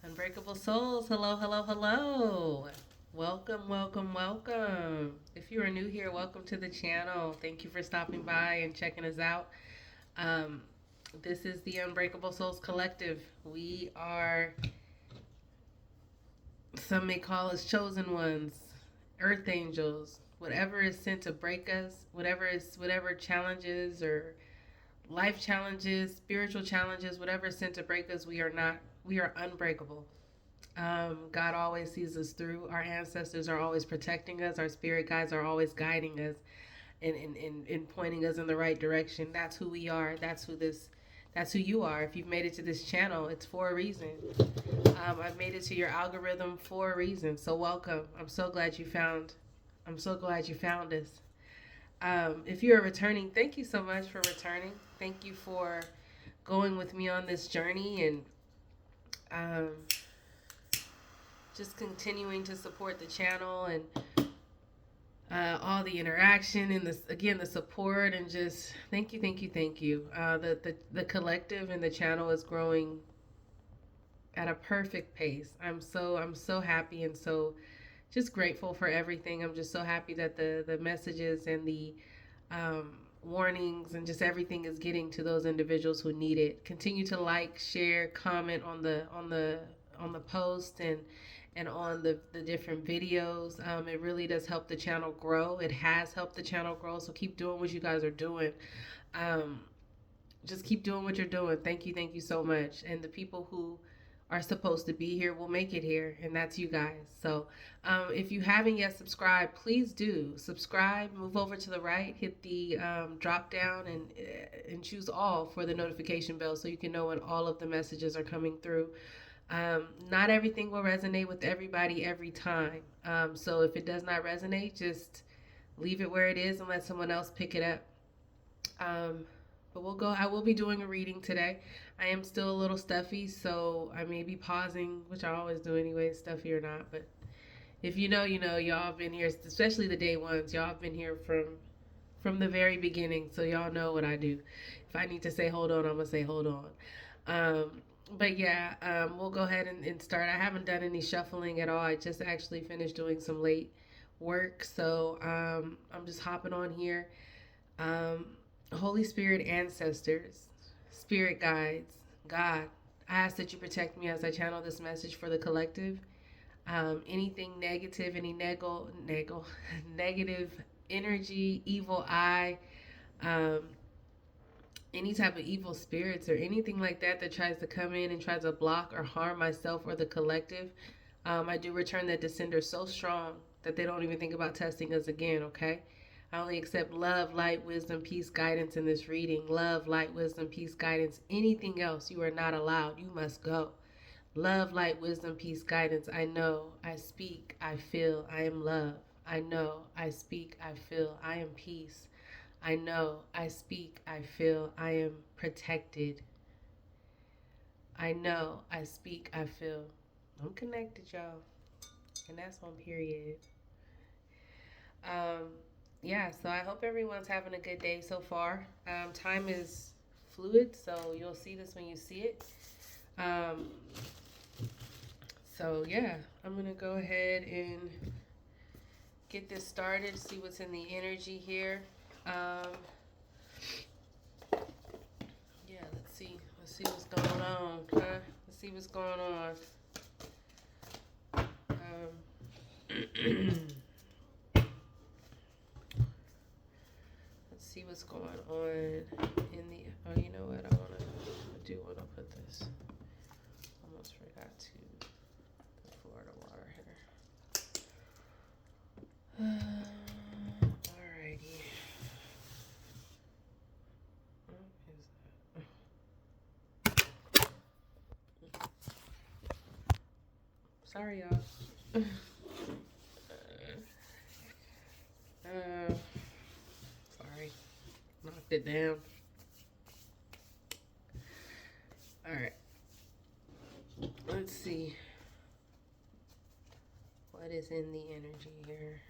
Unbreakable souls, hello, hello, hello. Welcome, welcome, welcome. If you are new here, welcome to the channel. Thank you for stopping by and checking us out. Um, this is the Unbreakable Souls Collective. We are, some may call us chosen ones, earth angels, whatever is sent to break us, whatever challenges or life challenges, spiritual challenges, whatever is sent to break us, we are unbreakable. God always sees us through. Our ancestors are always protecting us. Our spirit guides are always guiding us and pointing us in the right direction. That's who we are. That's who you are. If you've made it to this channel, it's for a reason. I've made it to your algorithm for a reason. So welcome. I'm so glad you found us. If you're returning, thank you so much for returning. Thank you for going with me on this journey and um, just continuing to support the channel and all the interaction and the support and just thank you, thank you, thank you. The collective and the channel is growing at a perfect pace. I'm so happy and so just grateful for everything. I'm just so happy that the messages and the um, warnings and just everything is getting to those individuals who need it. Continue to like, share, comment on the post and on the different videos. It really does help the channel grow. It has helped the channel grow. So keep doing what you guys are doing. Um, just keep doing what you're doing. Thank you so much. And the people who are supposed to be here will make it here, and that's you guys. So if you haven't yet subscribed, please do subscribe. Move over to the right, hit the drop down, and choose all for the notification bell so you can know when all of the messages are coming through. Not everything will resonate with everybody every time. So if it does not resonate, just leave it where it is and let someone else pick it up. But we'll go. I will be doing a reading today. I am still a little stuffy, so I may be pausing, which I always do anyway, stuffy or not. But if you know, you know. Y'all have been here, especially the day ones. Y'all have been here from the very beginning, so y'all know what I do. If I need to say hold on, I'm gonna say hold on. But yeah, we'll go ahead and start. I haven't done any shuffling at all. I just actually finished doing some late work, so I'm just hopping on here. Um, Holy Spirit, ancestors, spirit guides, God, I ask that you protect me as I channel this message for the collective. Anything negative, negative energy, evil eye, um, any type of evil spirits or anything like that that tries to come in and tries to block or harm myself or the collective, I do return that to sender so strong that they don't even think about testing us again, okay? I only accept love, light, wisdom, peace, guidance in this reading. Love, light, wisdom, peace, guidance. Anything else, you are not allowed. You must go. Love, light, wisdom, peace, guidance. I know, I speak, I feel, I am love. I know, I speak, I feel, I am peace. I know, I speak, I feel, I am protected. I know, I speak, I feel. I'm connected, y'all. And that's on period. Um, yeah, so I hope everyone's having a good day so far. Time is fluid, so you'll see this when you see it. Um, so yeah, I'm gonna go ahead and get this started, see what's in the energy here. Um, yeah, let's see what's going on, huh? Let's see what's going on. Let's see what's going on in the. Oh, you know what? I do want to put this. Almost forgot to the Florida water here. Alrighty. What is that? Sorry, y'all. Sorry. Knocked it down. Alright. Let's see. What is in the energy here?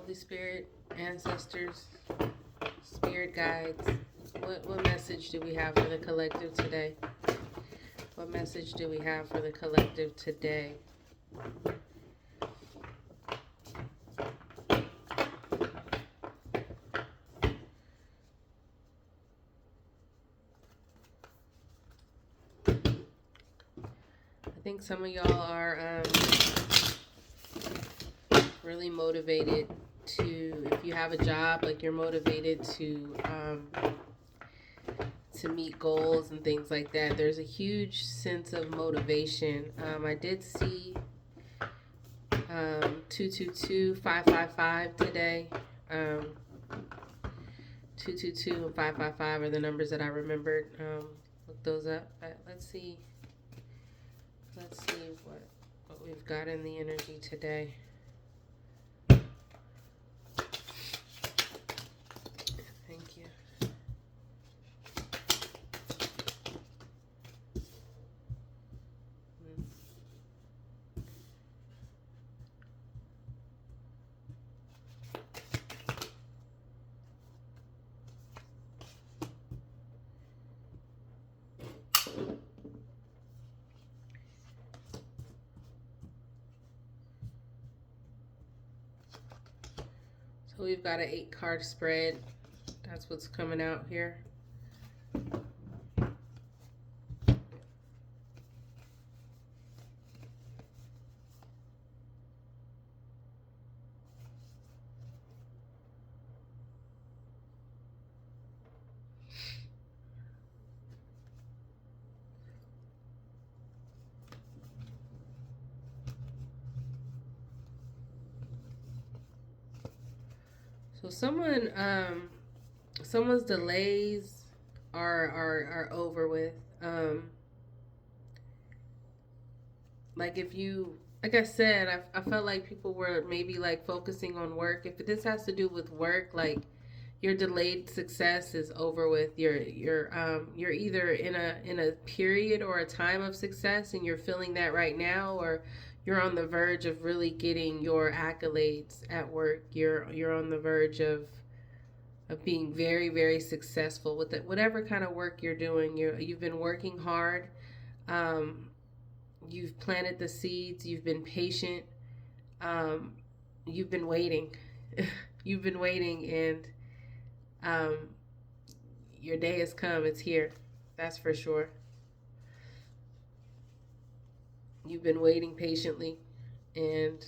Holy Spirit, ancestors, spirit guides, what message do we have for the collective today? What message do we have for the collective today? I think some of y'all are really motivated to, if you have a job, like you're motivated to meet goals and things like that. There's a huge sense of motivation. I did see 222-555 today. 222 and 555 are the numbers that I remembered. Look those up. But let's see what we've got in the energy today. Thank you. So we've got an 8-card spread. That's what's coming out here. So someone's delays are over with. Like if you, like I said, I felt like people were maybe like focusing on work. If this has to do with work, like your delayed success is over with. You're either in a period or a time of success and you're feeling that right now, or you're on the verge of really getting your accolades at work. You're on the verge of being very, very successful with it. Whatever kind of work you're doing, you've been working hard. You've planted the seeds. You've been patient. You've been waiting. You've been waiting, and your day has come. It's here. That's for sure. You've been waiting patiently, and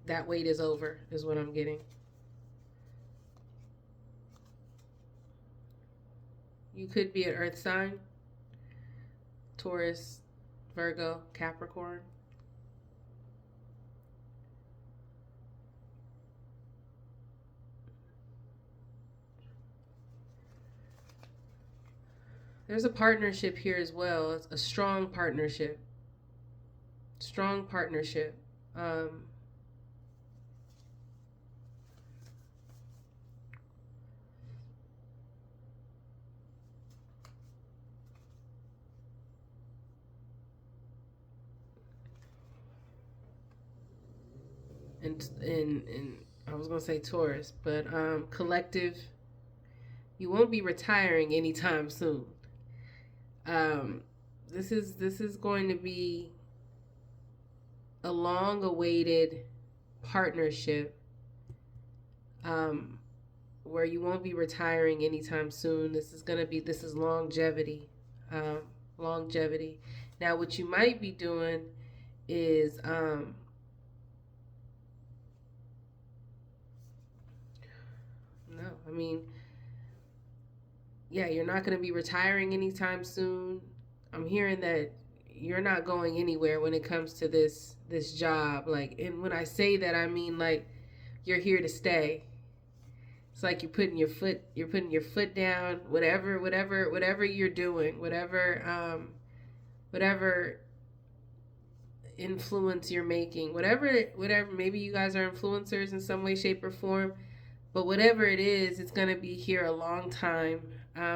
that wait is over, is what I'm getting. You could be an earth sign, Taurus, Virgo, Capricorn. There's a partnership here as well. It's a strong partnership. Strong partnership. And I was gonna say Taurus, but collective. You won't be retiring anytime soon. This is going to be a long-awaited partnership, where you won't be retiring anytime soon. This is longevity, longevity. Now, what you might be doing is no, I mean, yeah, you're not going to be retiring anytime soon. I'm hearing that you're not going anywhere when it comes to this job. Like, and when I say that, I mean like you're here to stay. It's like you're putting your foot down. Whatever you're doing, whatever influence you're making, whatever. Maybe you guys are influencers in some way, shape, or form. But whatever it is, it's going to be here a long time.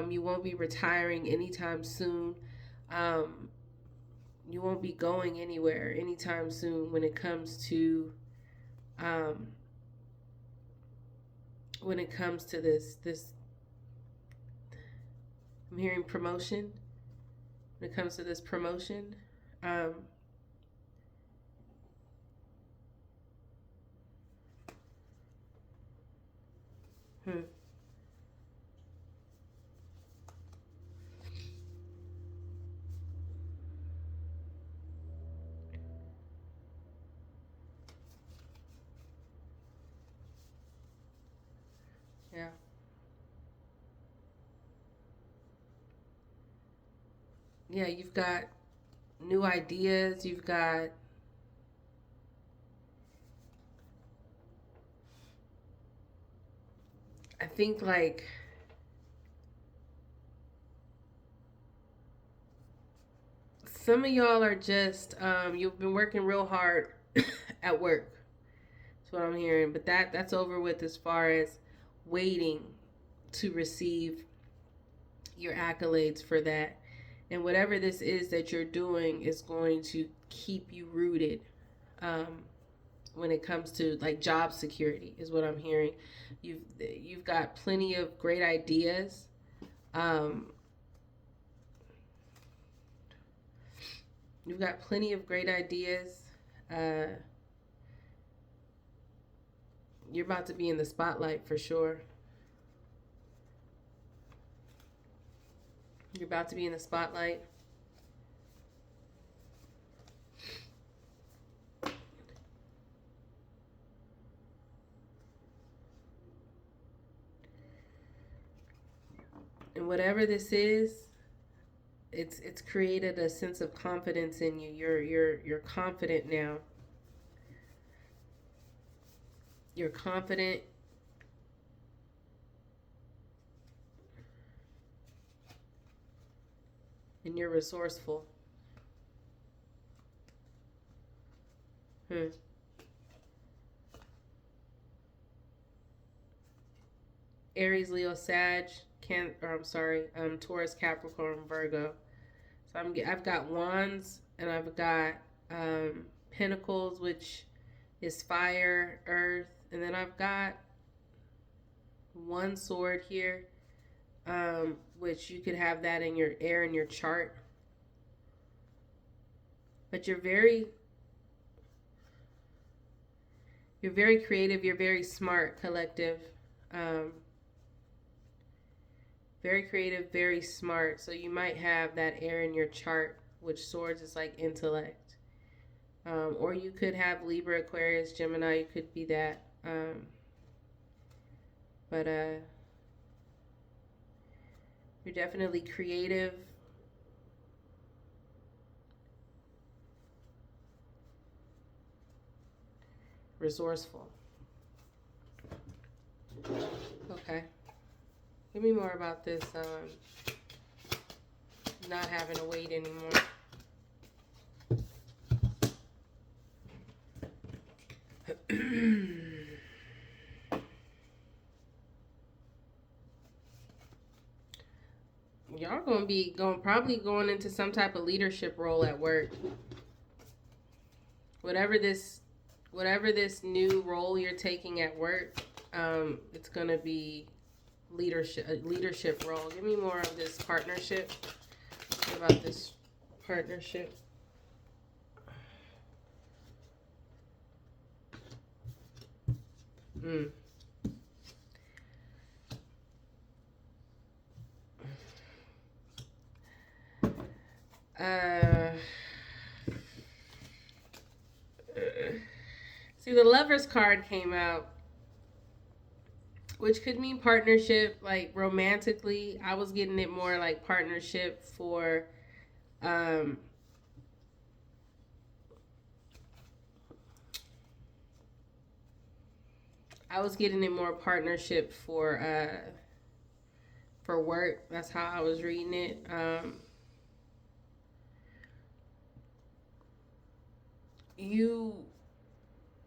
You won't be retiring anytime soon. You won't be going anywhere anytime soon when it comes to when it comes to this I'm hearing promotion. When it comes to this promotion, um, hmm, yeah, yeah, you've got new ideas. You've got, I think, like some of y'all are just you've been working real hard at work. That's what I'm hearing. But that's over with as far as waiting to receive your accolades for that. And whatever this is that you're doing is going to keep you rooted. Um, when it comes to like job security is what I'm hearing. You've got plenty of great ideas. Um, you've got plenty of great ideas. Uh, you're about to be in the spotlight for sure. You're about to be in the spotlight. And whatever this is, it's created a sense of confidence in you. You're confident now. You're confident. And you're resourceful. Hmm. Aries, Leo, Sag, Taurus, Capricorn, Virgo. So I've got Wands, and I've got Pentacles, which is fire, earth, and then I've got one sword here, which you could have that in your air in your chart. But you're very creative. You're very smart, collective. Um, Very creative, very smart. So you might have that air in your chart, which swords is like intellect. Or you could have Libra, Aquarius, Gemini. You could be that. But you're definitely creative. Resourceful. Okay. Give me more about this not having to wait anymore. Y'all gonna be probably going into some type of leadership role at work. Whatever this new role you're taking at work, it's gonna be leadership role. Give me more of this partnership. What about this partnership? Mm. See, the Lovers card came out, which could mean partnership, like romantically. I was getting it more like partnership for, I was getting it more partnership for work. That's how I was reading it.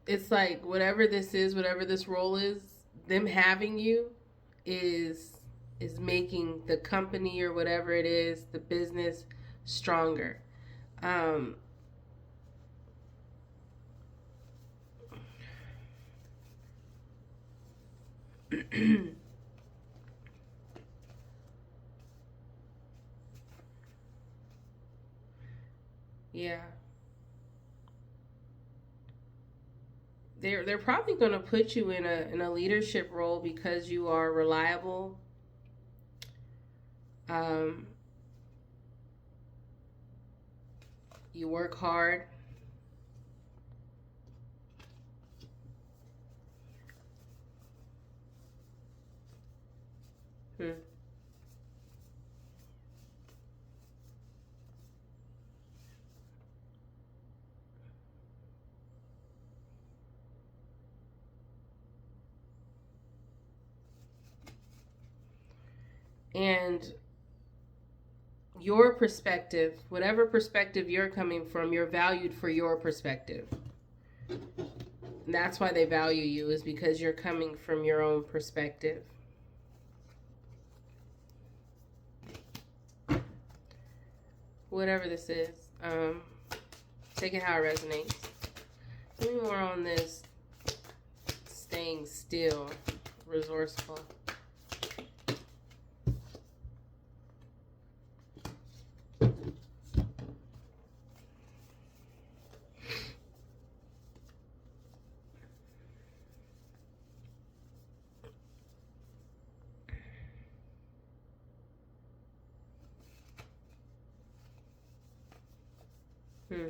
It's like whatever this is, whatever this role is, them having you is making the company or whatever it is, the business, stronger. Um, Yeah. They're probably going to put you in a leadership role because you are reliable. Um, you work hard. Hmm. And your perspective, whatever perspective you're coming from, you're valued for your perspective. And that's why they value you, is because you're coming from your own perspective. Whatever this is, take it how it resonates. Give me more on this staying still, resourceful. Hmm.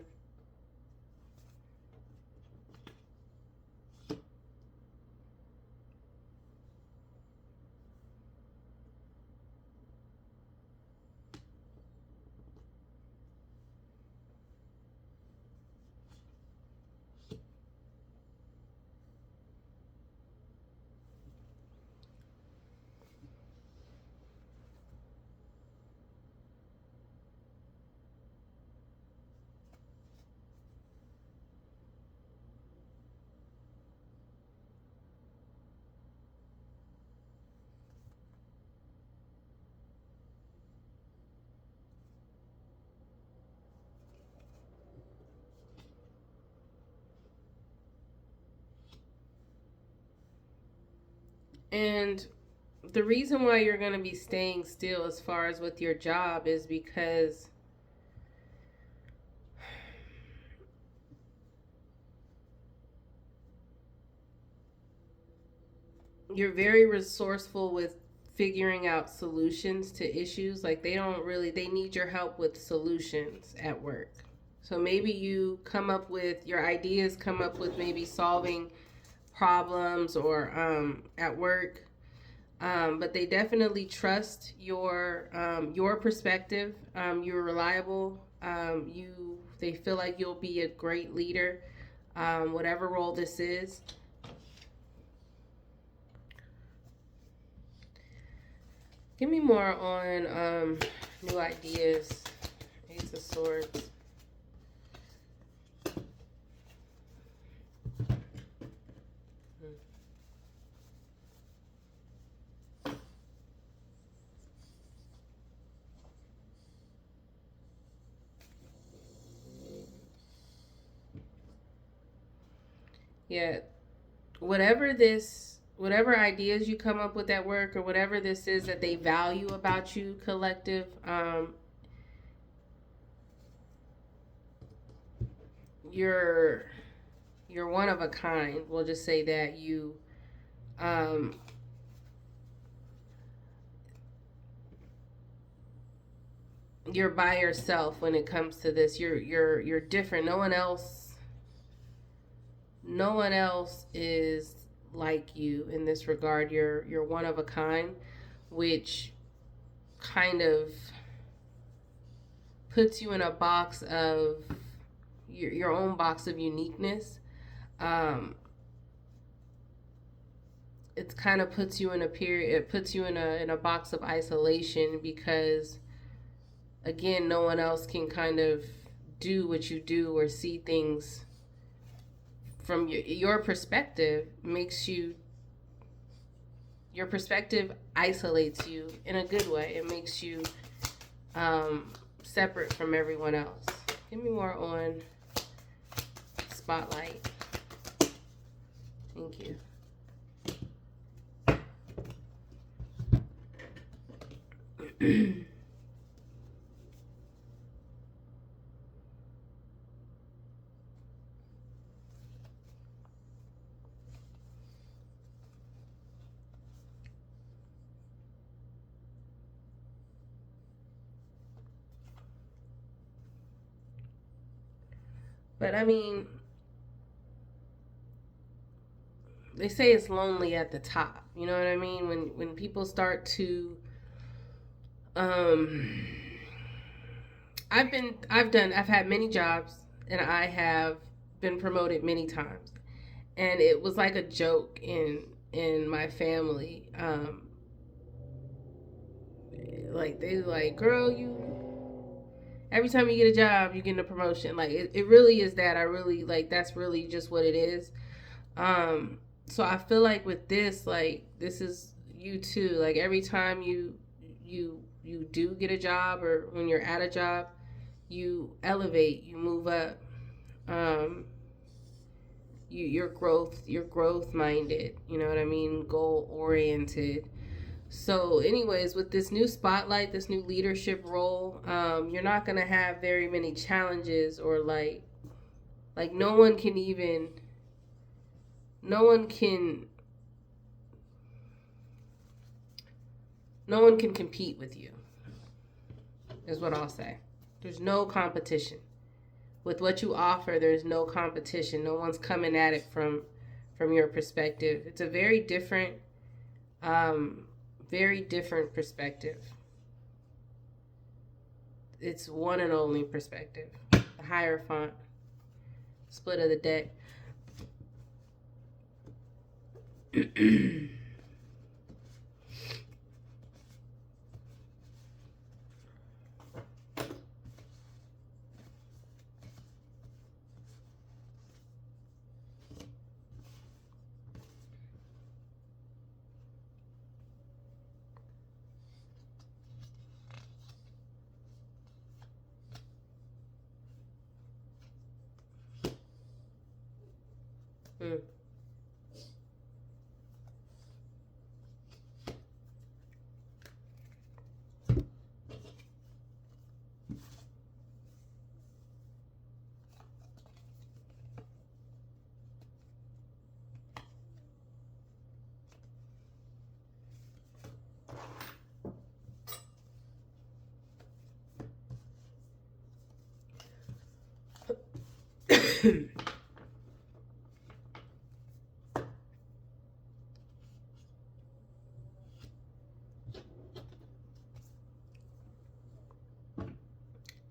And the reason why you're going to be staying still as far as with your job is because you're very resourceful with figuring out solutions to issues. Like they need your help with solutions at work. So maybe you come up with your ideas, come up with maybe solving problems or at work. But they definitely trust your perspective. You're reliable. They feel like you'll be a great leader, whatever role this is. Give me more on new ideas. Ace of Swords. Yeah, whatever ideas you come up with at work or whatever this is that they value about you, collective, you're you're one of a kind. We'll just say that um, you're by yourself when it comes to this. You're different. No one else is like you in this regard. You're one of a kind, which kind of puts you in a box of your own box of uniqueness. Um, it kind of puts you in a period. It puts you in a box of isolation because again, no one else can kind of do what you do or see things from your perspective. Makes you Your perspective isolates you in a good way. It makes you separate from everyone else. Give me more on Spotlight. Thank you. But I mean, they say it's lonely at the top. You know what I mean? When people start to um I've had many jobs, and I have been promoted many times. And it was like a joke in my family. Like they like, girl, you every time you get a job, you get a promotion. Like it really is that. I really like that's really just what it is. Um, so I feel like with this, like this is you too. Like every time you do get a job, or when you're at a job, you elevate, you move up. Um, you're growth minded. You know what I mean? Goal oriented. So, anyways, with this new spotlight, this new leadership role, you're not gonna have very many challenges, or like no one can even no one can no one can compete with you, is what I'll say. There's no competition with what you offer. There's no competition. No one's coming at it from your perspective. It's a um, very different perspective. It's one and only perspective. The Hierophant, split of the deck. Mm.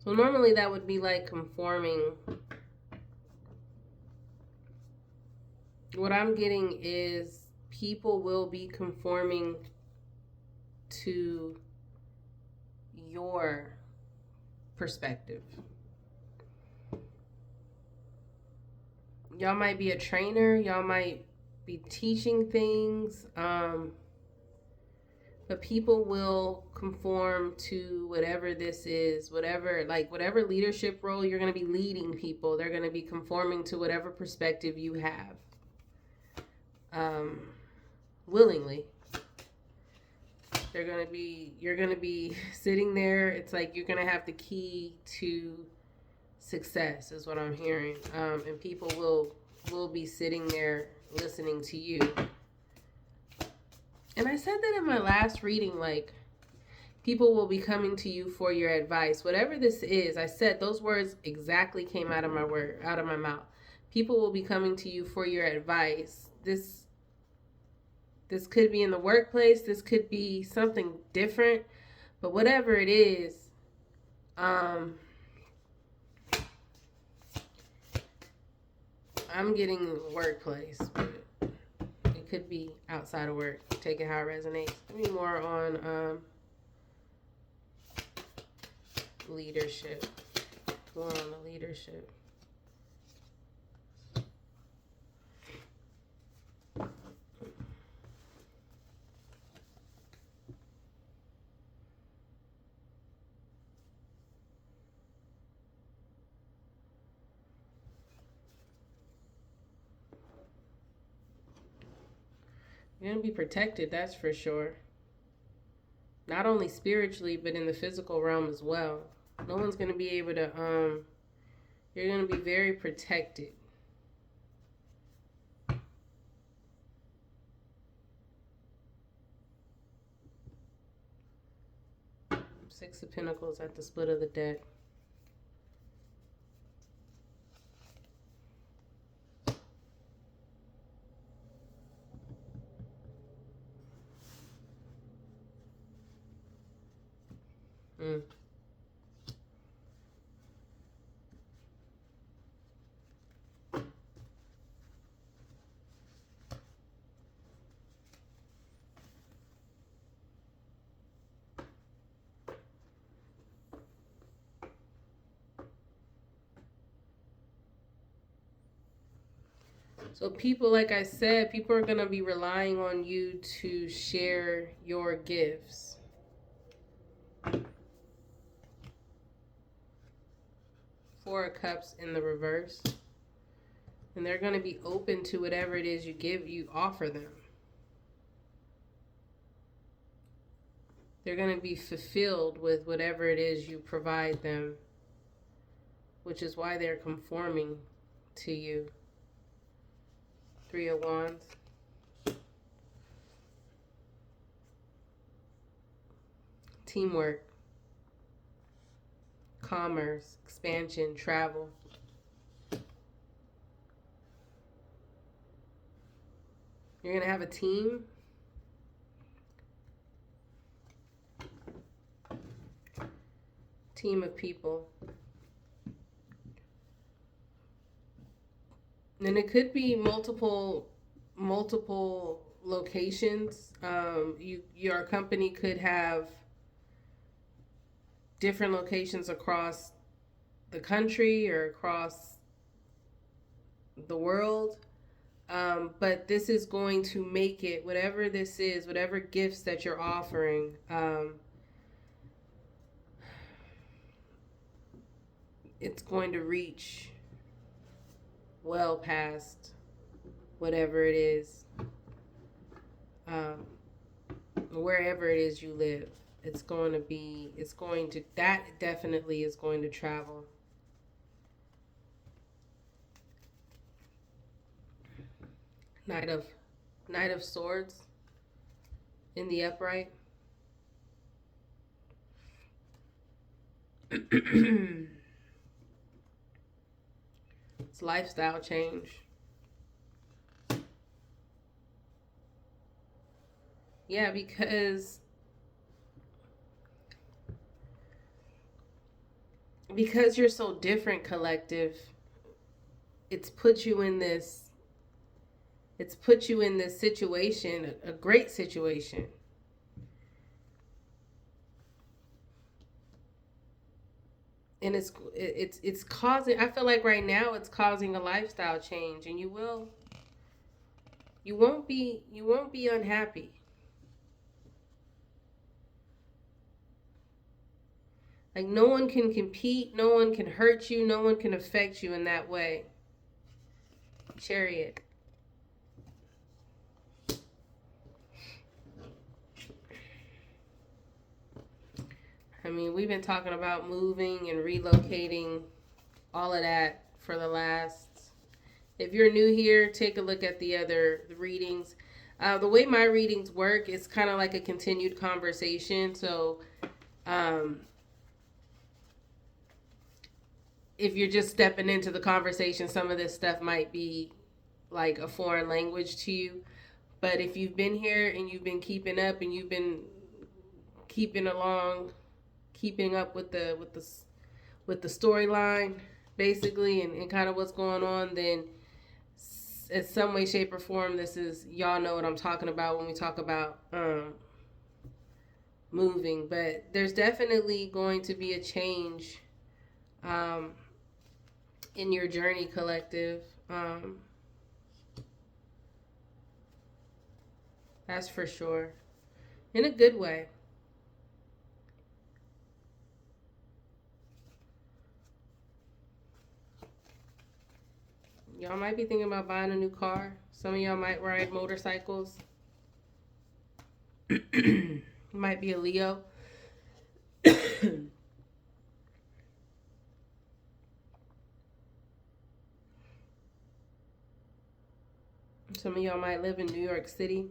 So normally that would be like conforming. What I'm getting is people will be conforming to your perspective. Y'all might be a trainer, y'all might be teaching things, but people will conform to whatever this is, whatever leadership role you're going to be leading people. They're going to be conforming to whatever perspective you have, willingly. You're going to be sitting there. It's like you're going to have the key to success, is what I'm hearing. And people will be sitting there listening to you. And I said that in my last reading, like, people will be coming to you for your advice. Whatever this is, I said those words exactly came out of my mouth. People will be coming to you for your advice. This could be in the workplace, this could be something different, but whatever it is, I'm getting workplace, but it could be outside of work. Take it how it resonates. Give me more on leadership. More on the leadership. You're gonna be protected, that's for sure. Not only spiritually, but in the physical realm as well. No one's going to be able to, you're going to be very protected. Six of Pentacles at the split of the deck. Mm. So people, like I said, people are going to be relying on you to share your gifts. Four of Cups in the reverse. And they're going to be open to whatever it is you offer them. They're going to be fulfilled with whatever it is you provide them, which is why they're conforming to you. Three of Wands. Teamwork. Commerce. Expansion. Travel. You're going to have a team. Team of people. And it could be multiple locations. Your company could have different locations across the country or across the world. But this is going to make it, whatever this is, whatever gifts that you're offering, it's going to reach well past whatever it is, wherever it is you live. That definitely is going to travel. Knight of Swords in the upright. It's lifestyle change. Yeah, because you're so different, collective, it's put you in this situation, a great situation. And it's causing, I feel like right now it's causing a lifestyle change, and you won't be unhappy. Like, no one can compete, no one can hurt you, no one can affect you in that way. Chariot. I mean, we've been talking about moving and relocating, all of that for the last... If you're new here, take a look at the other readings. The way my readings work is kind of like a continued conversation. So if you're just stepping into the conversation, some of this stuff might be like a foreign language to you. But if you've been here and you've been keeping up and you've been keeping up with the storyline, basically, and kind of what's going on, then in some way, shape, or form, y'all know what I'm talking about when we talk about moving. But there's definitely going to be a change in your journey, collective. That's for sure. In a good way. Y'all might be thinking about buying a new car. Some of y'all might ride motorcycles. Might be a Leo. Some of y'all might live in New York City.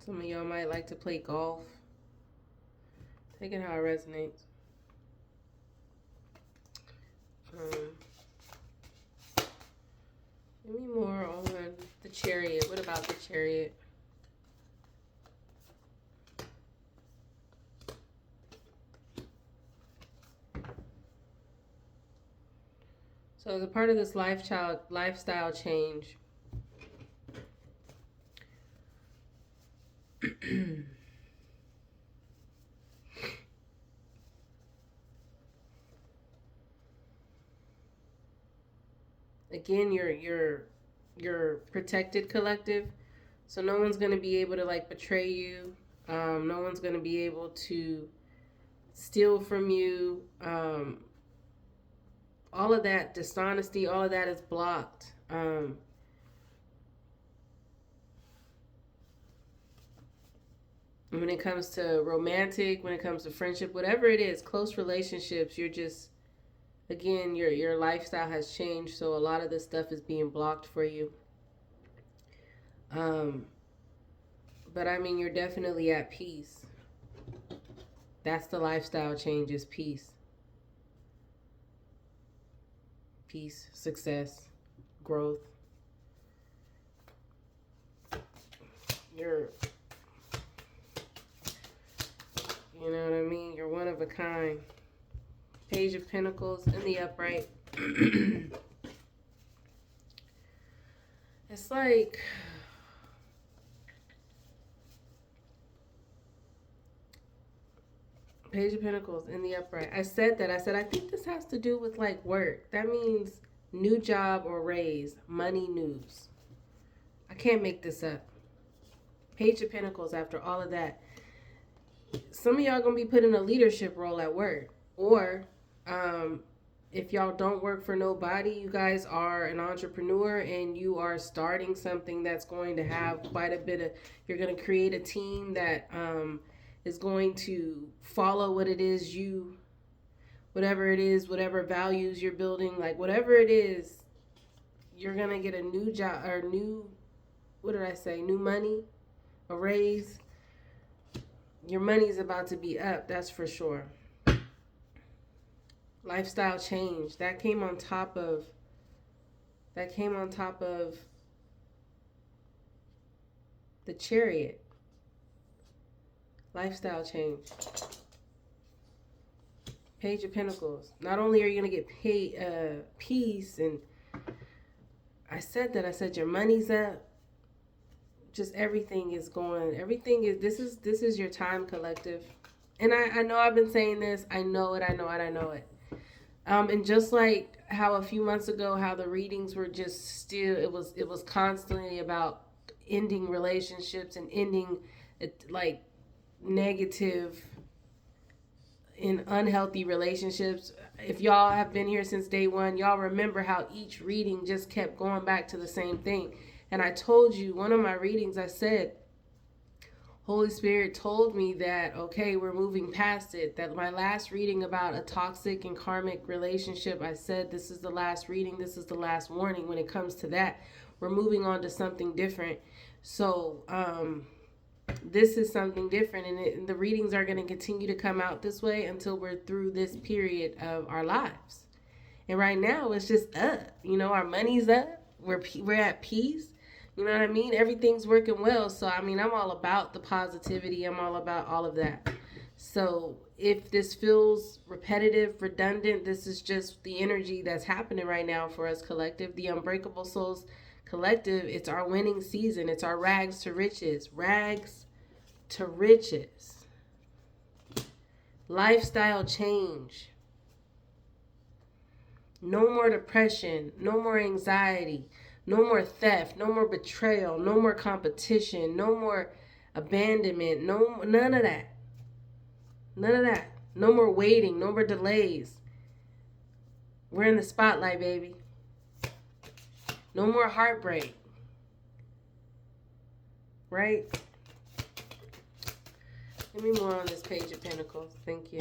Some of y'all might like to play golf. Take it how it resonates. Give me more on the Chariot. What about the Chariot? So as a part of this lifestyle change, again, you're protected, collective. So no one's gonna be able to like betray you. No one's gonna be able to steal from you. All of that dishonesty, all of that is blocked. When it comes to romantic, when it comes to friendship, whatever it is, close relationships, you're just, again, your lifestyle has changed, so a lot of this stuff is being blocked for you. But I mean, you're definitely at peace. That's the lifestyle change, is peace. Peace, success, growth. You're, you know what I mean? You're one of a kind. Page of Pentacles in the upright. It's like, Page of Pentacles in the upright. I said, I think this has to do with like work. That means new job or raise, money, news. I can't make this up. Page of Pentacles after all of that. Some of y'all gonna be put in a leadership role at work. Or if y'all don't work for nobody, you guys are an entrepreneur and you are starting something that's going to have quite a bit of, you're going to create a team that is going to follow what it is whatever it is, whatever values you're building, like whatever it is, you're going to get a new job or new money, a raise. Your money's about to be up, that's for sure. Lifestyle change. That came on top of the Chariot. Lifestyle change. Page of Pentacles. Not only are you going to get peace, and I said your money's up. Just everything is this is your time, collective. And I know I've been saying this. I know it. And just like how a few months ago, how the readings were just still, it was constantly about ending relationships and ending like negative and unhealthy relationships. If y'all have been here since day one, y'all remember how each reading just kept going back to the same thing. And I told you, one of my readings, I said, Holy Spirit told me that, okay, we're moving past it. That my last reading about a toxic and karmic relationship, I said, this is the last reading. This is the last warning when it comes to that. We're moving on to something different. So, this is something different. And the readings are going to continue to come out this way until we're through this period of our lives. And right now, it's just up. You know, our money's up. We're at peace. You know what I mean? Everything's working well. So, I mean, I'm all about the positivity. I'm all about all of that. So, if this feels repetitive, redundant, this is just the energy that's happening right now for us, collective. The Unbreakable Souls Collective, it's our winning season. It's our rags to riches. Rags to riches. Lifestyle change. No more depression. No more anxiety. No more theft, no more betrayal, no more competition, no more abandonment, none of that. None of that. No more waiting. No more delays. We're in the spotlight, baby. No more heartbreak. Right? Give me more on this Page of Pentacles. Thank you.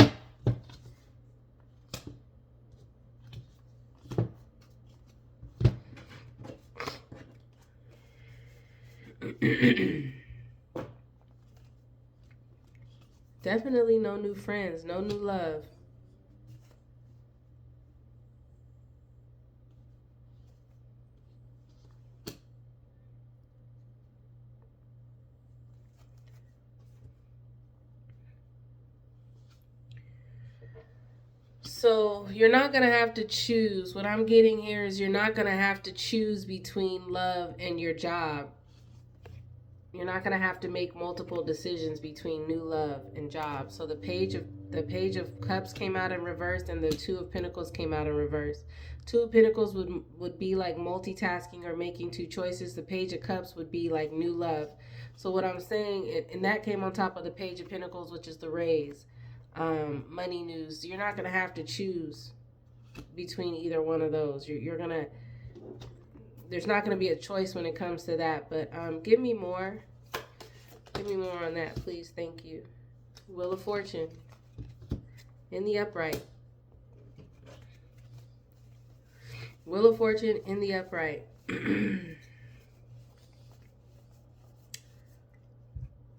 Definitely no new friends, no new love. So you're not going to have to choose. What I'm getting here is you're not going to have to choose between love and your job. You're not going to have to make multiple decisions between new love and job. So the Page of Cups came out in reverse, and the Two of Pentacles came out in reverse. Two of Pentacles would be like multitasking or making two choices. The Page of Cups would be like new love. So what I'm saying, and that came on top of the Page of Pentacles, which is the raise. Money news. You're not going to have to choose between either one of those. You're going to... There's not going to be a choice when it comes to that. But give me more. Give me more on that, please. Thank you. Wheel of Fortune. In the upright. Wheel of Fortune in the upright.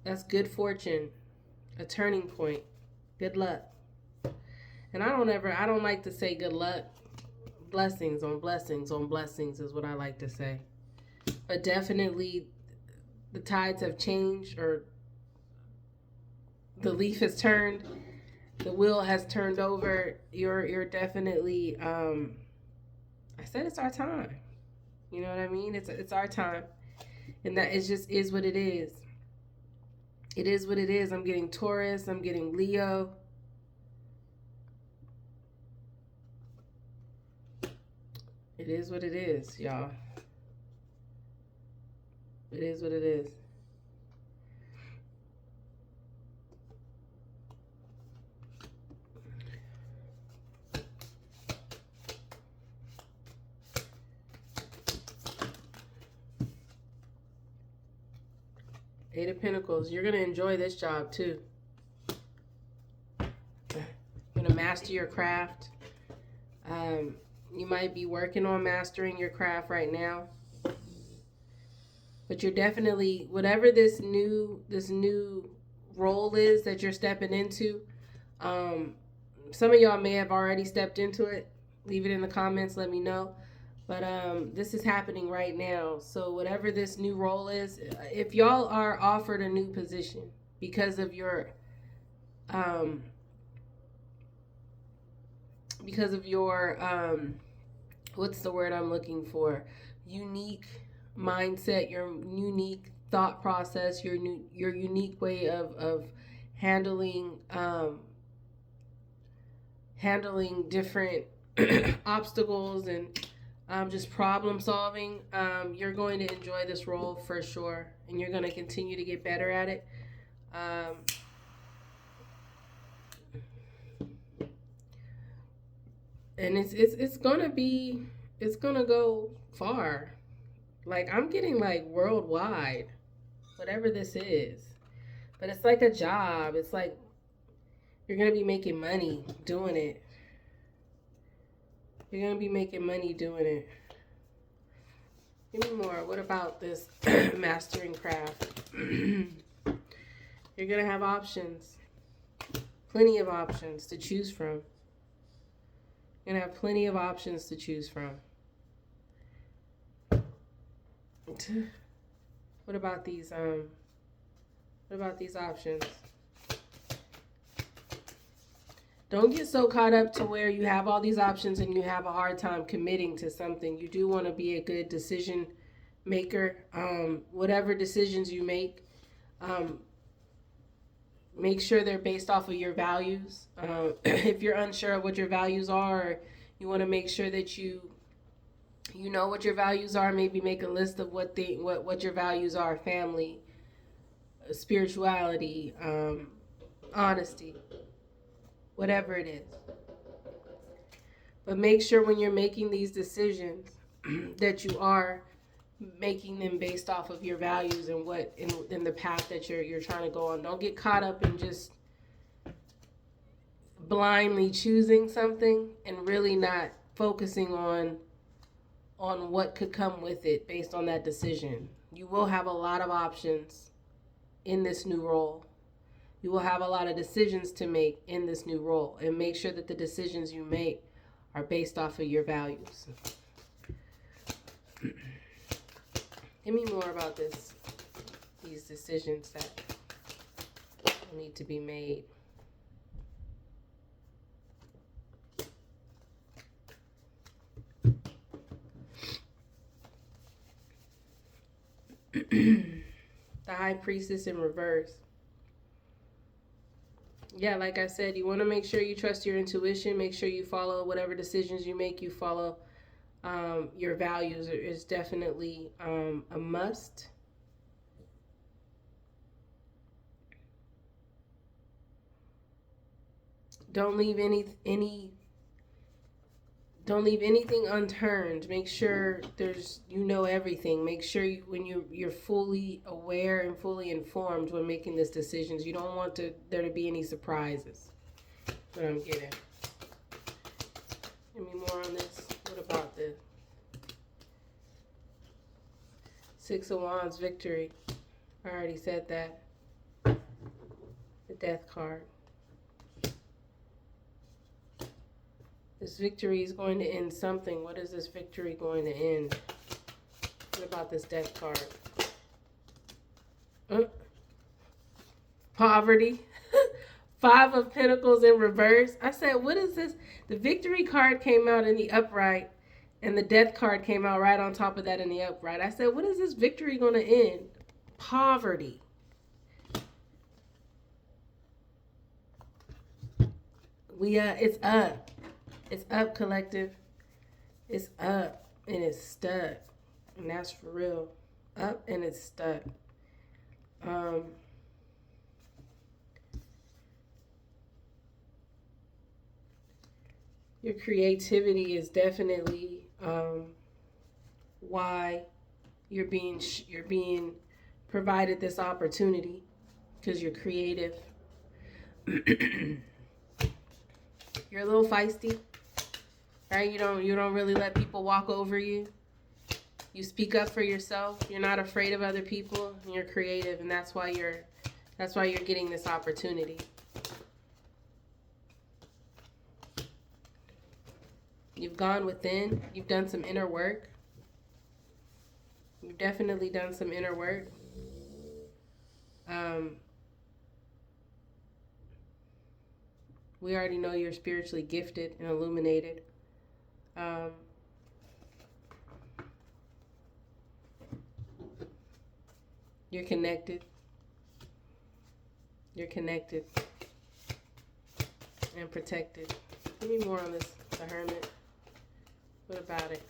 That's good fortune. A turning point. Good luck. And I don't like to say good luck. Blessings on blessings on blessings is what I like to say. But definitely the tides have changed, or the leaf has turned, the wheel has turned over. You're definitely I said it's our time. You know what I mean? It's our time. And that is what it is. It is what it is. I'm getting Taurus, I'm getting Leo. It is what it is, y'all. It is what it is. Eight of Pentacles. You're going to enjoy this job too. You're going to master your craft. You might be working on mastering your craft right now. But you're definitely, whatever this new role is that you're stepping into, some of y'all may have already stepped into it. Leave it in the comments, let me know. But this is happening right now. So whatever this new role is, if y'all are offered a new position because of your what's the word I'm looking for? Unique mindset, your unique thought process, your unique way of handling different obstacles and just problem solving. You're going to enjoy this role for sure, and you're going to continue to get better at it. And it's gonna go far. Like, I'm getting like worldwide, whatever this is. But it's like a job. It's like you're gonna be making money doing it. You're gonna be making money doing it. Give me more. What about this mastering craft? You're gonna have options. Plenty of options to choose from. You're gonna have plenty of options to choose from. What about these options? Don't get so caught up to where you have all these options and you have a hard time committing to something. You do want to be a good decision maker. Whatever decisions you make, make sure they're based off of your values. If you're unsure of what your values are, you want to make sure that you know what your values are. Maybe make a list of what your values are: family, spirituality, honesty. whatever it is. But make sure when you're making these decisions that you are making them based off of your values and what in the path that you're trying to go on. Don't get caught up in just blindly choosing something and really not focusing on what could come with it based on that decision. You will have a lot of options in this new role. You will have a lot of decisions to make in this new role, and make sure that the decisions you make are based off of your values. Give me more about these decisions that need to be made. The High Priestess in reverse. Yeah, like I said, you want to make sure you trust your intuition. Make sure you follow whatever decisions you make. You follow your values is definitely a must. Don't leave don't leave anything unturned. Make sure everything. Make sure when you're fully aware and fully informed when making these decisions. You don't want there to be any surprises. What I'm getting. Give me more on this. What about this? Six of Wands, victory. I already said that. The Death card. This victory is going to end something. What is this victory going to end? What about this Death card? Poverty. Five of Pentacles in reverse. I said, what is this? The victory card came out in the upright, and the Death card came out right on top of that in the upright. I said, what is this victory going to end? Poverty. It's up. It's up, collective. It's up, and it's stuck. And that's for real. Up, and it's stuck. Your creativity is definitely why you're being provided this opportunity, because you're creative. You're a little feisty, right? You don't really let people walk over you. You speak up for yourself. You're not afraid of other people. And you're creative, and that's why you're getting this opportunity. You've gone within. You've done some inner work. You've definitely done some inner work. We already know you're spiritually gifted and illuminated. You're connected. You're connected and protected. Give me more on this, the Hermit. What about it?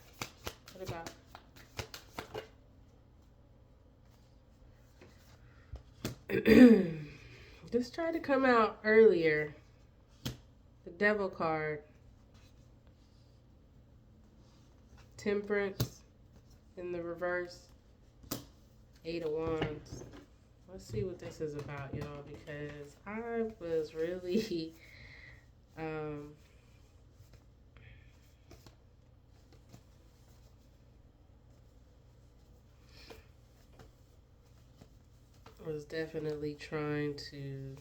What about this tried to come out earlier. The Devil card. Temperance in the reverse. Eight of Wands. Let's see what this is about, y'all, because I was really was definitely trying to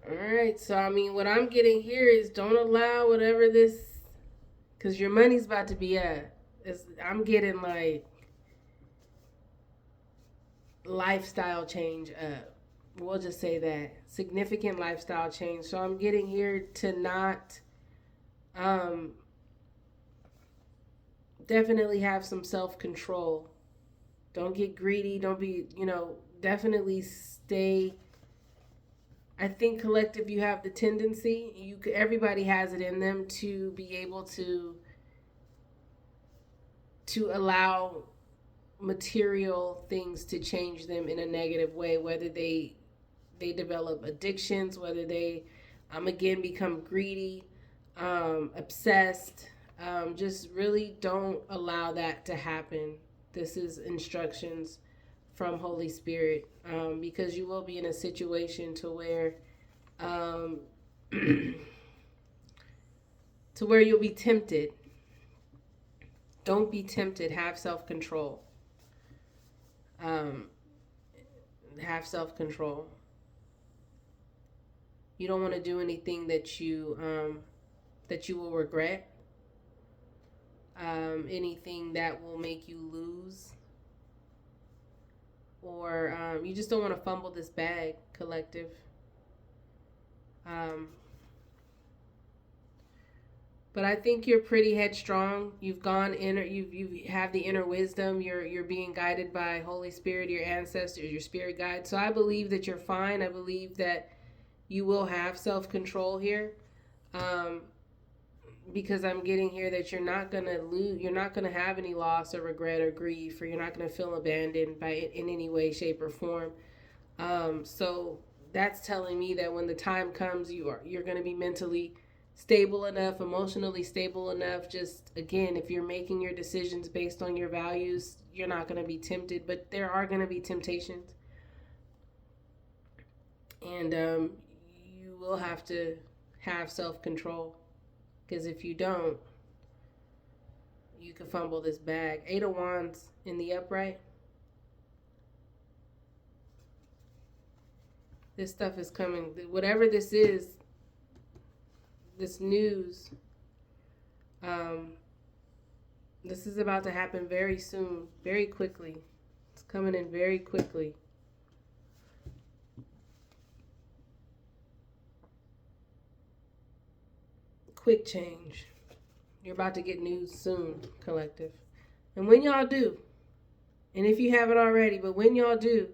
All right, so I mean, what I'm getting here is don't allow whatever this, because your money's about to be up. I'm getting like lifestyle change up. We'll just say that. Significant lifestyle change. So I'm getting here to not definitely have some self-control Don't get greedy. Don't be, definitely stay. I think collective, you have the tendency, everybody has it in them to be able to allow material things to change them in a negative way, whether they develop addictions, whether they again become greedy, obsessed. Just really don't allow that to happen. This is instructions from Holy Spirit, because you will be in a situation to where um, to where you'll be tempted. Don't be tempted. Have self control. Um, have self control. You don't want to do anything that you will regret. Anything that will make you lose, or you just don't want to fumble this bag, collective. Um, but I think you're pretty headstrong. You've gone inner. You have the inner wisdom. You're being guided by Holy Spirit, your ancestors, your spirit guide. So I believe that you're fine. I believe that you will have self control here. Um, because I'm getting here that you're not gonna lose, you're not gonna have any loss or regret or grief, or you're not gonna feel abandoned by it in any way, shape, or form. So that's telling me that when the time comes, you're gonna be mentally stable enough, emotionally stable enough. Just again, if you're making your decisions based on your values, you're not gonna be tempted, but there are gonna be temptations, and you will have to have self control. Because if you don't, you can fumble this bag. 8 of Wands in the upright. This stuff is coming. Whatever this is, this news, this is about to happen very soon, very quickly. It's coming in very quickly. Quick change. You're about to get news soon, collective. And when y'all do, and if you haven't already, but when y'all do,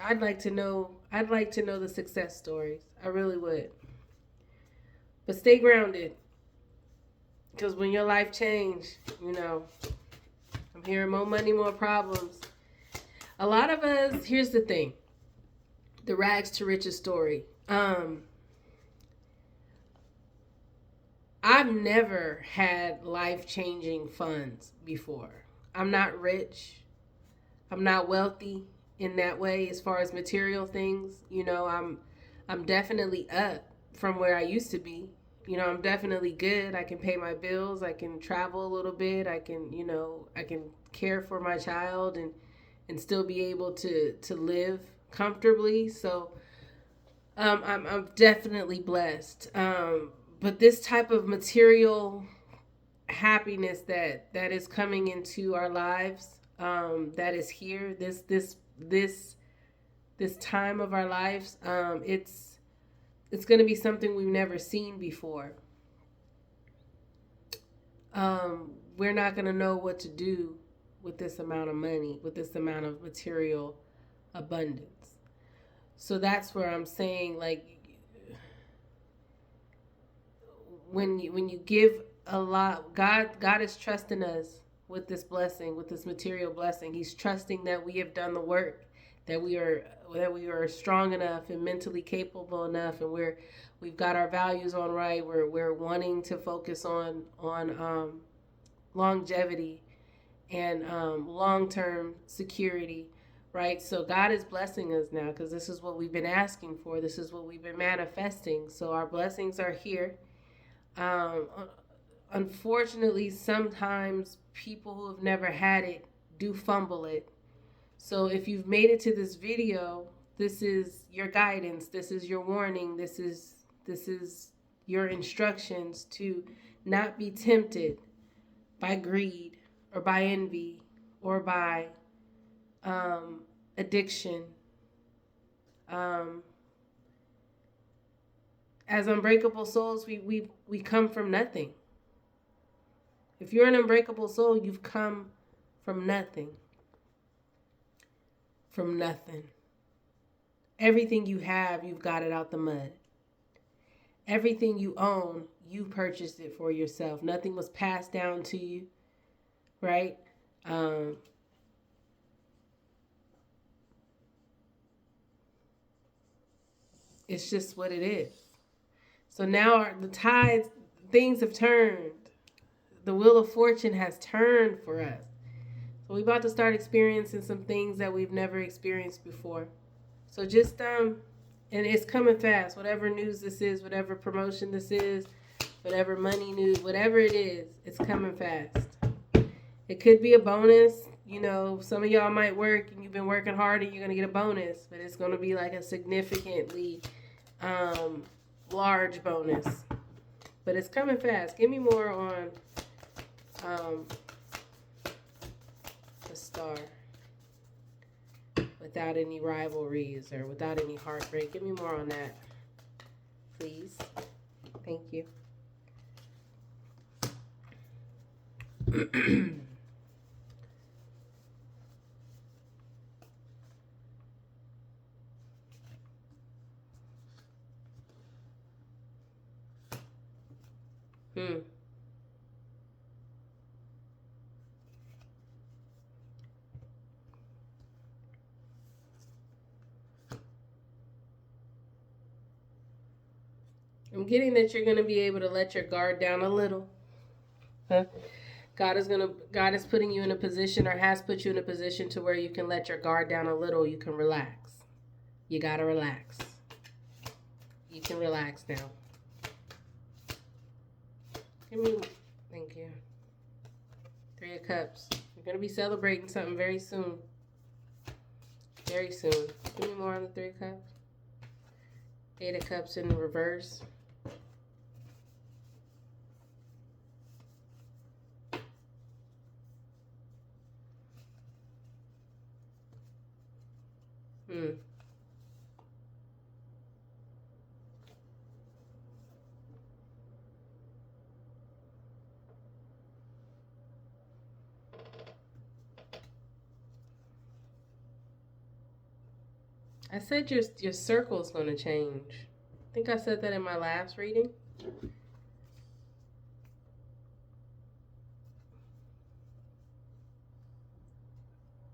I'd like to know the success stories. I really would. But stay grounded. Because when your life change, I'm hearing more money, more problems. A lot of us, here's the thing. The rags to riches story. I've never had life-changing funds before. I'm not rich. I'm not wealthy in that way as far as material things. I'm definitely up from where I used to be. I'm definitely good. I can pay my bills. I can travel a little bit. I can care for my child and still be able to live comfortably. So I'm definitely blessed. But this type of material happiness that is coming into our lives, that is here, this time of our lives, it's going to be something we've never seen before. We're not going to know what to do with this amount of money, with this amount of material abundance. So that's where I'm saying, like, when you give a lot, God is trusting us with this blessing, with this material blessing. He's trusting that we have done the work, that we are strong enough and mentally capable enough, and we've got our values on right. We're wanting to focus on longevity and long-term security, right? So God is blessing us now, because this is what we've been asking for. This is what we've been manifesting. So our blessings are here. Unfortunately, sometimes people who have never had it do fumble it. So if you've made it to this video, this is your guidance. This is your warning. This is your instructions to not be tempted by greed or by envy or by addiction. As unbreakable souls, we come from nothing. If you're an unbreakable soul, you've come from nothing. From nothing. Everything you have, you've got it out the mud. Everything you own, you purchased it for yourself. Nothing was passed down to you, right? Um, it's just what it is. So now the tides, things have turned. The wheel of fortune has turned for us. So we're about to start experiencing some things that we've never experienced before. So just and it's coming fast. Whatever news this is, whatever promotion this is, whatever money news, whatever it is, it's coming fast. It could be a bonus. You know, some of y'all might work and you've been working hard and you're gonna get a bonus, but it's gonna be like a significantly large bonus. But it's coming fast. Give me more on the star. Without any rivalries or without any heartbreak. Give me more on that, please. Thank you. I'm getting that you're going to be able to let your guard down a little. Huh? God is putting you in a position, or has put you in a position, to where you can let your guard down a little. You can relax. You got to relax. You can relax now. Thank you. 3 of Cups. You're going to be celebrating something very soon. Very soon. Give me more on the 3 of Cups. 8 of Cups in reverse. I said your circle's going to change. I think I said that in my last reading.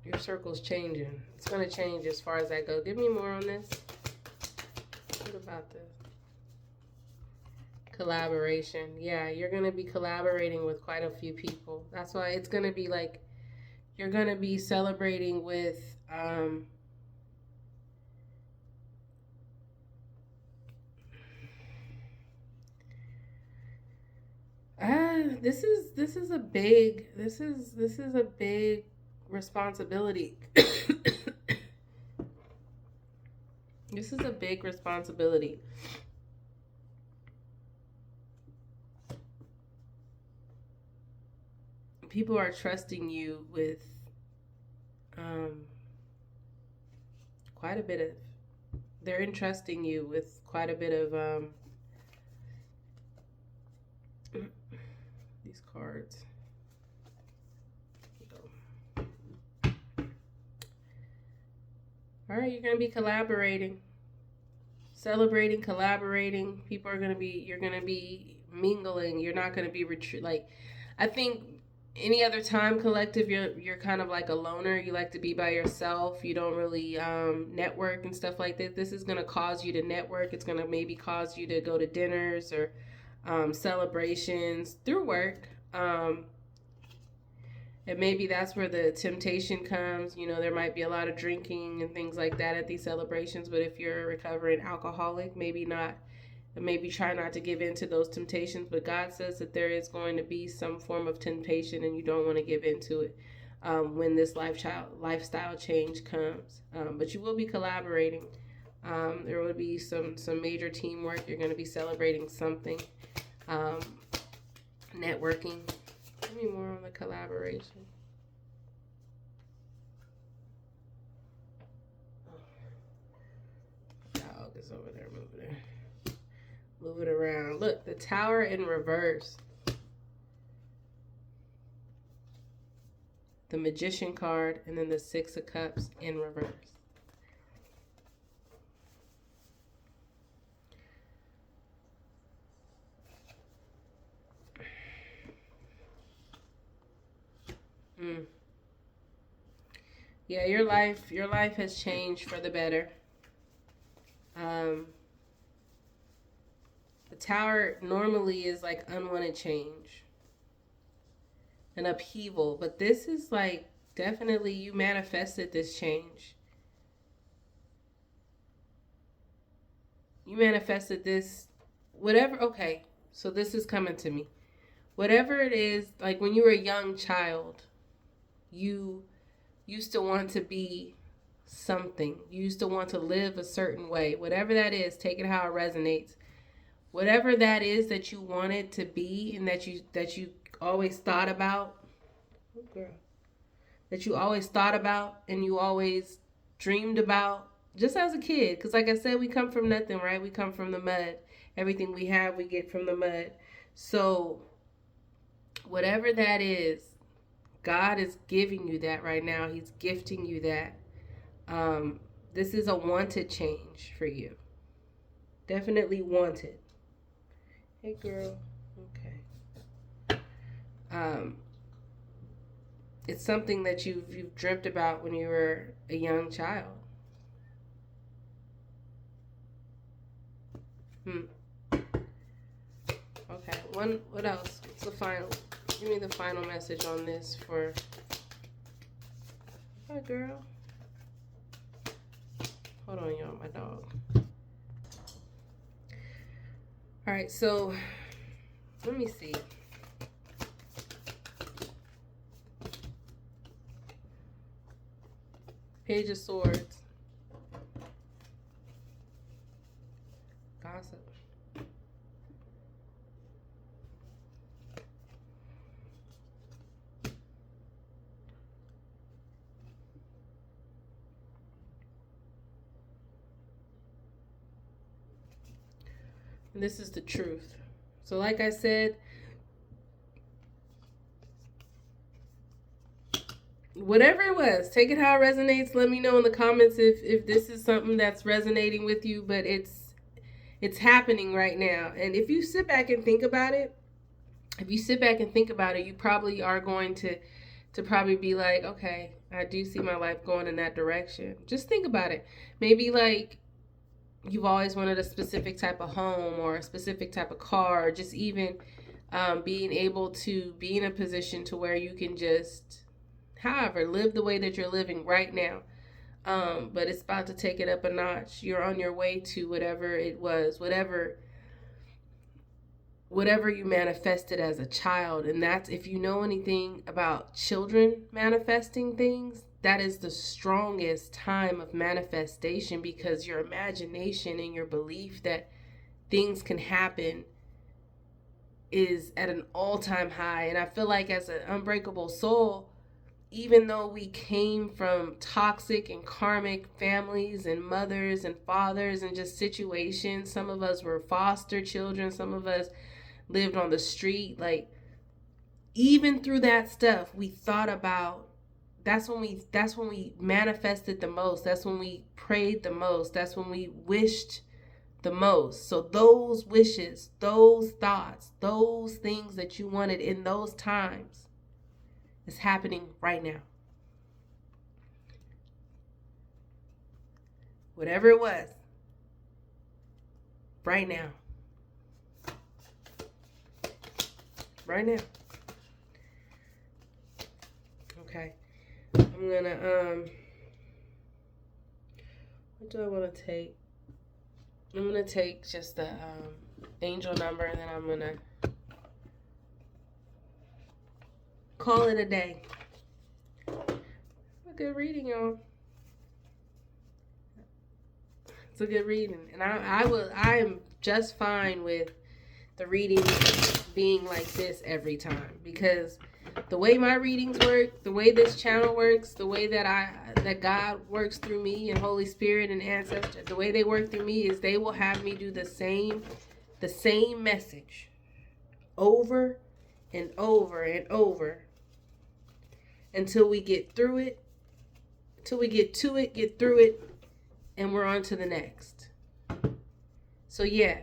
Your circle's changing. It's going to change as far as I go. Give me more on this. What about this? Collaboration. Yeah, you're going to be collaborating with quite a few people. That's why it's going to be like you're going to be celebrating with this is a big responsibility. This is a big responsibility. People are trusting you with quite a bit of, they're entrusting you with quite a bit of these cards. All right, you're going to be collaborating, celebrating, collaborating. People are going to be, you're going to be mingling. You're not going to be I think any other time, collective, you're kind of like a loner. You like to be by yourself. You don't really network and stuff like that. This is going to cause you to network. It's going to maybe cause you to go to dinners or celebrations through work. And maybe that's where the temptation comes. You know, there might be a lot of drinking and things like that at these celebrations. But if you're a recovering alcoholic, maybe not. Maybe try not to give in to those temptations. But God says that there is going to be some form of temptation, and you don't want to give into it when this lifestyle change comes. But you will be collaborating. There will be some major teamwork. You're going to be celebrating something. Networking. Give me more on the collaboration. Dog is over there moving it. Move it around. Look, the Tower in reverse. the Magician card, and then the Six of Cups in reverse. Yeah, your life has changed for the better. Um, the Tower normally is like unwanted change, an upheaval, but this is like definitely you manifested this change. You manifested this, whatever. Okay, so this is coming to me. Whatever it is, like when you were a young child, you used to want to be something. You used to want to live a certain way. Whatever that is, take it how it resonates. Whatever that is that you wanted to be and that you always thought about. Oh, girl. That you always thought about and you always dreamed about just as a kid. Because, like I said, we come from nothing, right? We come from the mud. Everything we have, we get from the mud. So, whatever that is, God is giving you that right now. He's gifting you that. This is a wanted change for you. Definitely wanted. Hey, girl. Okay. It's something that you've dreamt about when you were a young child. Okay. What else? What's the final? Give me the final message on this for. Hi, girl. Hold on, y'all. My dog. All right. So, let me see. Page of Swords. Gossip. And this is the truth. So like I said, whatever it was, take it how it resonates. Let me know in the comments if this is something that's resonating with you, but it's happening right now. And if you sit back and think about it, you probably are going to probably be like, okay, I do see my life going in that direction. Just think about it. Maybe like you've always wanted a specific type of home or a specific type of car, or just even being able to be in a position to where you can just, however, live the way that you're living right now. But it's about to take it up a notch. You're on your way to whatever it was, whatever you manifested as a child. And that's, if you know anything about children manifesting things, that is the strongest time of manifestation, because your imagination and your belief that things can happen is at an all-time high. And I feel like as an unbreakable soul, even though we came from toxic and karmic families and mothers and fathers and just situations, some of us were foster children, some of us lived on the street, like even through that stuff, we thought about, that's when we manifested the most. That's when we prayed the most. That's when we wished the most. So those wishes, those thoughts, those things that you wanted in those times is happening right now. Whatever it was, right now. Right now. Okay. I'm gonna what do I want to take? I'm gonna take just the angel number, and then I'm gonna call it a day. A good reading, y'all. It's a good reading, and I am just fine with the reading being like this every time, because the way my readings work, the way this channel works, the way that God works through me and Holy Spirit and ancestors, the way they work through me is they will have me do the same over and over and over. until we get through it, till we get to it, get through it, and we're on to the next. So yeah,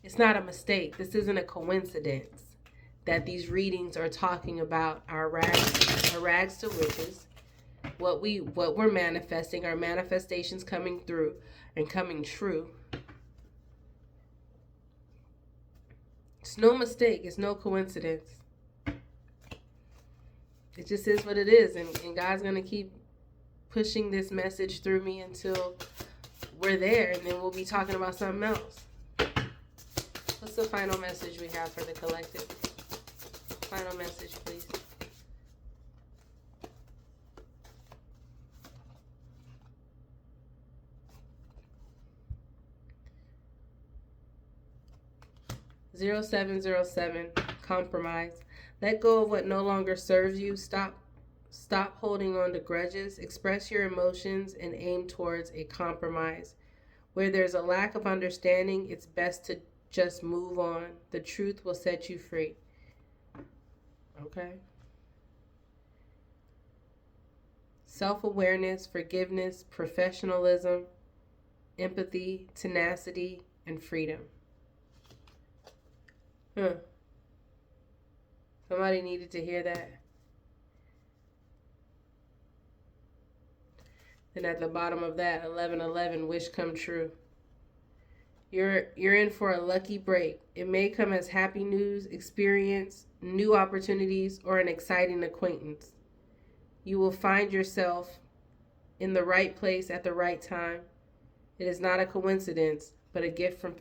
it's not a mistake. This isn't a coincidence that these readings are talking about our rags to riches, what we're manifesting, our manifestations coming through and coming true. It's no mistake. It's no coincidence. It just is what it is. And God's going to keep pushing this message through me until we're there. And then we'll be talking about something else. What's the final message we have for the collective? Final message, please. (0707) Compromise. Let go of what no longer serves you. Stop holding on to grudges. Express your emotions and aim towards a compromise. Where there's a lack of understanding, it's best to just move on. The truth will set you free. Okay. Self-awareness, forgiveness, professionalism, empathy, tenacity, and freedom. Somebody needed to hear that. Then at the bottom of that, 1111, wish come true. You're in for a lucky break. It may come as happy news, experience, new opportunities, or an exciting acquaintance. You will find yourself in the right place at the right time. It is not a coincidence, but a gift from...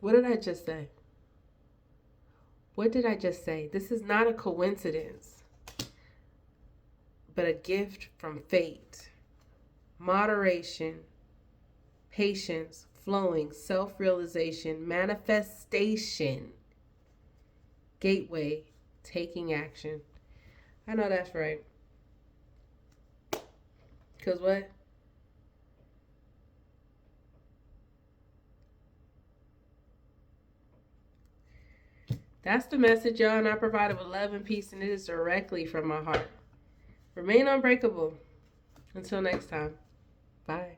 What did I just say? What did I just say? This is not a coincidence, but a gift from fate. Moderation, patience, flowing, self-realization, manifestation, gateway, taking action. I know that's right. Because what? That's the message, y'all, and I provided with love and peace, and it is directly from my heart. Remain unbreakable. Until next time. Bye.